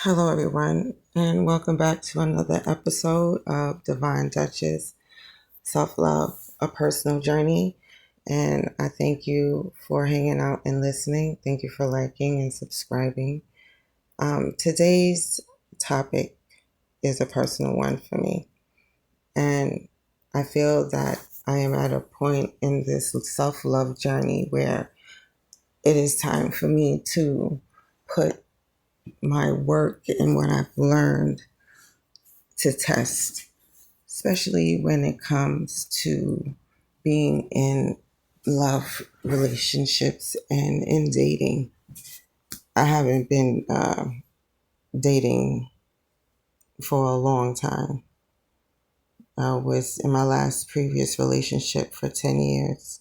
Hello, everyone, and welcome back to another episode of Divine Duchess Self Love, a Personal Journey. And I thank you for hanging out and listening. Thank you for liking and subscribing. Today's topic is a personal one for me. And I feel that I am at a point in this self love journey where it is time for me to put my work and what I've learned to test, especially when it comes to being in love relationships and in dating. I haven't been dating for a long time. I was in my last previous relationship for 10 years.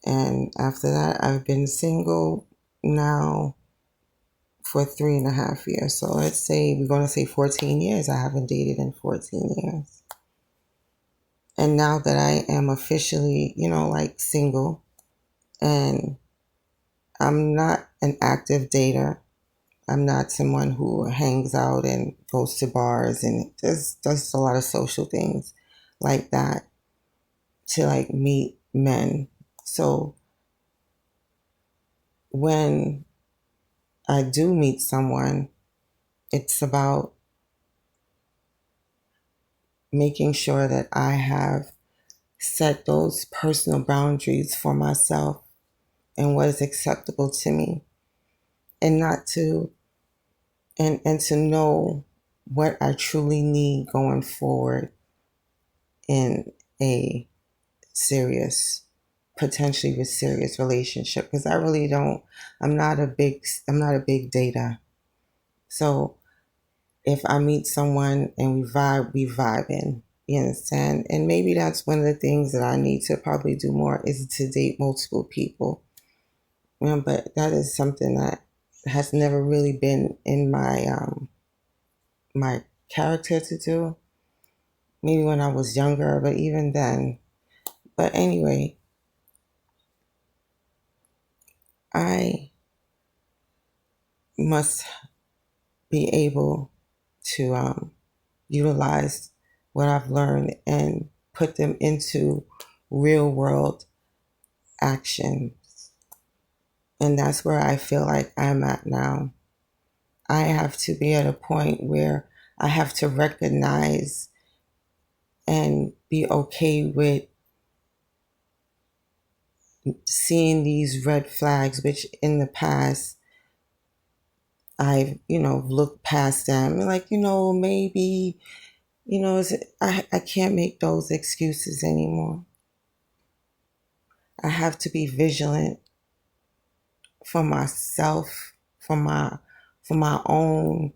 And after that, I've been single now for 3.5 years. So let's say we're going to say 14 years. I haven't dated in 14 years. And now that I am officially, like single, and I'm not an active dater. I'm not someone who hangs out and goes to bars and does a lot of social things like that to like meet men. So when I do meet someone, it's about making sure that I have set those personal boundaries for myself and what is acceptable to me, and not to and to know what I truly need going forward in a serious, potentially with serious relationship. Because I really don't, I'm not a big dater. So if I meet someone and we vibing, you understand? And maybe that's one of the things that I need to probably do more, is to date multiple people. But that is something that has never really been in my character to do. Maybe when I was younger, but even then. But anyway, I must be able to utilize what I've learned and put them into real world action. And that's where I feel like I'm at now. I have to be at a point where I have to recognize and be okay with seeing these red flags, which in the past I've, looked past them. Like, maybe, I can't make those excuses anymore. I have to be vigilant for myself, for my own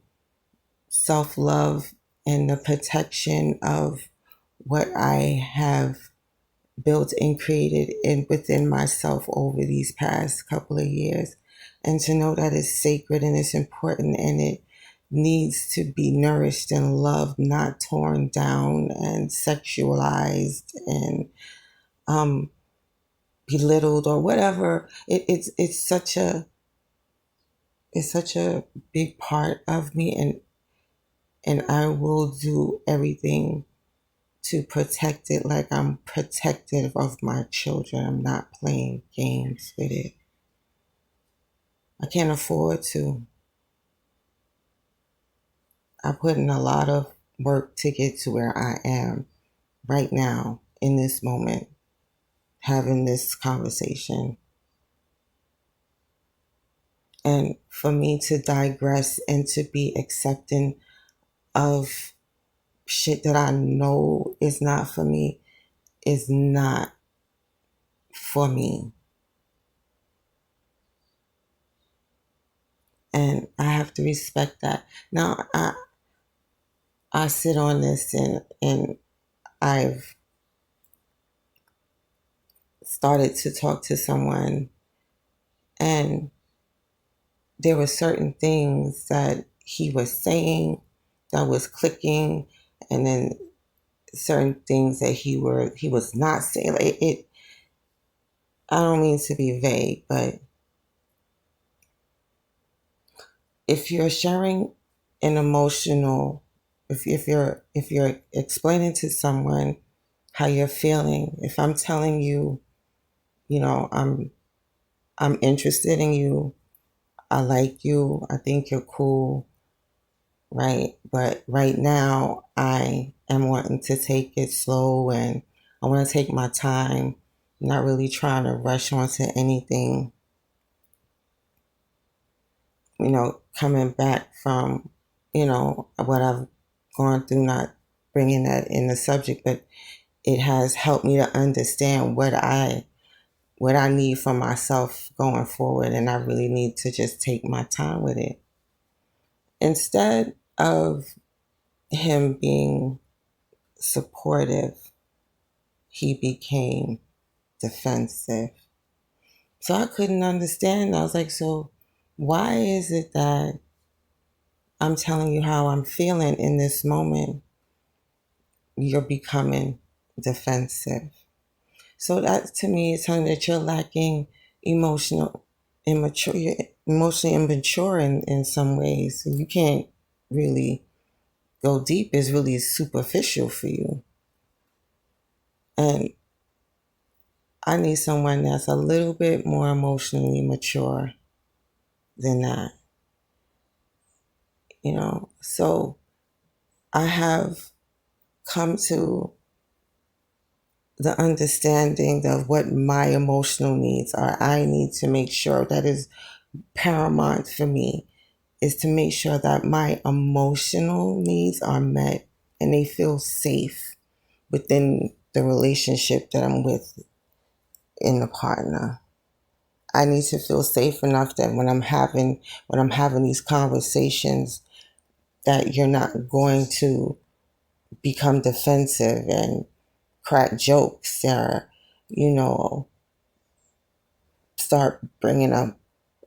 self-love and the protection of what I have built and created within myself over these past couple of years, and to know that it's sacred and it's important and it needs to be nourished and loved, not torn down and sexualized and um, belittled or whatever. It's such a big part of me, and I will do everything to protect it like I'm protective of my children. I'm not playing games with it. I can't afford to. I put in a lot of work to get to where I am right now in this moment, having this conversation. And for me to digress and to be accepting of shit that I know is not for me is not for me. And I have to respect that. Now, I sit on this, and I've started to talk to someone, and there were certain things that he was saying that was clicking, and then certain things that he was not saying. Like it, I don't mean to be vague, but if you're sharing an emotional, if you're explaining to someone how you're feeling, if I'm telling you, I'm interested in you, I like you, I think you're cool, right? But right now, I am wanting to take it slow and I want to take my time, not really trying to rush onto anything, coming back from, what I've gone through, not bringing that in the subject, but it has helped me to understand what I need for myself going forward. And I really need to just take my time with it. Instead of him being supportive, he became defensive. So I couldn't understand. I was like, so why is it that I'm telling you how I'm feeling in this moment? You're becoming defensive. So that to me is telling that you're lacking emotional immature, you're emotionally immature in some ways. You can't really go deep. It's really superficial for you. And I need someone that's a little bit more emotionally mature than that, So I have come to the understanding of what my emotional needs are. I need to make sure that is paramount for me is to make sure that my emotional needs are met and they feel safe within the relationship that I'm with in the partner. I need to feel safe enough that when I'm having these conversations that you're not going to become defensive and crack jokes or you know start bringing up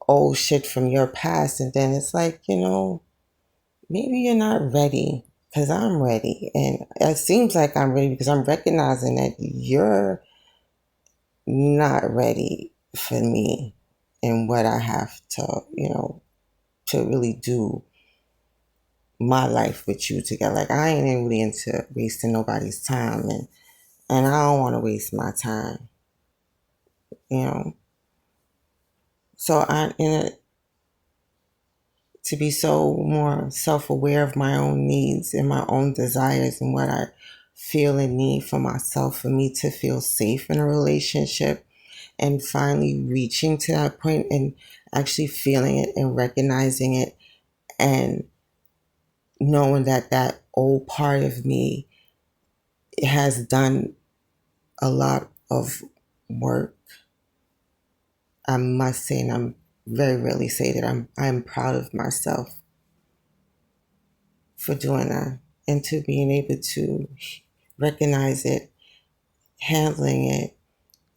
old shit from your past, and then it's like, maybe you're not ready because I'm ready. And it seems like I'm ready because I'm recognizing that you're not ready for me and what I have to really do my life with you together. Like, I ain't really into wasting nobody's time, and I don't want to waste my time, you know. So to be so more self-aware of my own needs and my own desires and what I feel and need for myself, for me to feel safe in a relationship, and finally reaching to that point and actually feeling it and recognizing it and knowing that that old part of me has done a lot of work. I must say, and I'm very rarely say that I'm proud of myself for doing that and to being able to recognize it, handling it,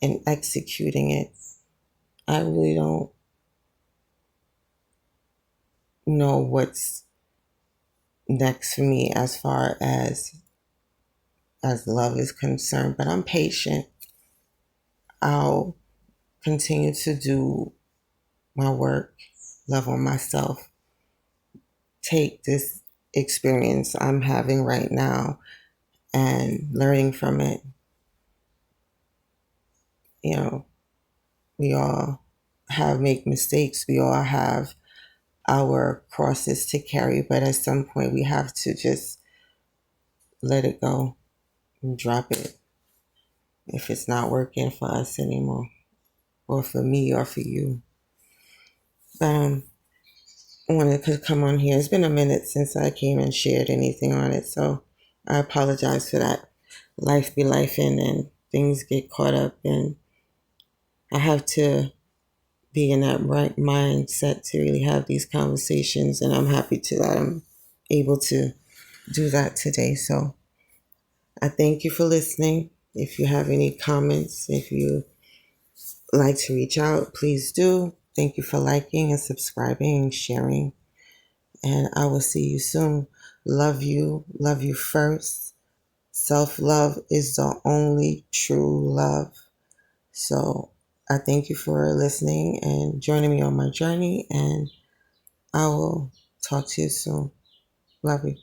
and executing it. I really don't know what's next for me as love is concerned, but I'm patient. I'll continue to do my work, love on myself, take this experience I'm having right now and learning from it. You know, we all make mistakes. We all have our crosses to carry, but at some point we have to just let it go and drop it if it's not working for us anymore, or for me, or for you. I wanted to come on here. It's been a minute since I came and shared anything on it, so I apologize for that. Life be life and things get caught up, and I have to be in that right mindset to really have these conversations, and I'm happy that I'm able to do that today. So I thank you for listening. If you have any comments, if you like to reach out, please do. Thank you for liking and subscribing and sharing. And I will see you soon. Love you. Love you first. Self love is the only true love. So I thank you for listening and joining me on my journey. And I will talk to you soon. Love you. Bye.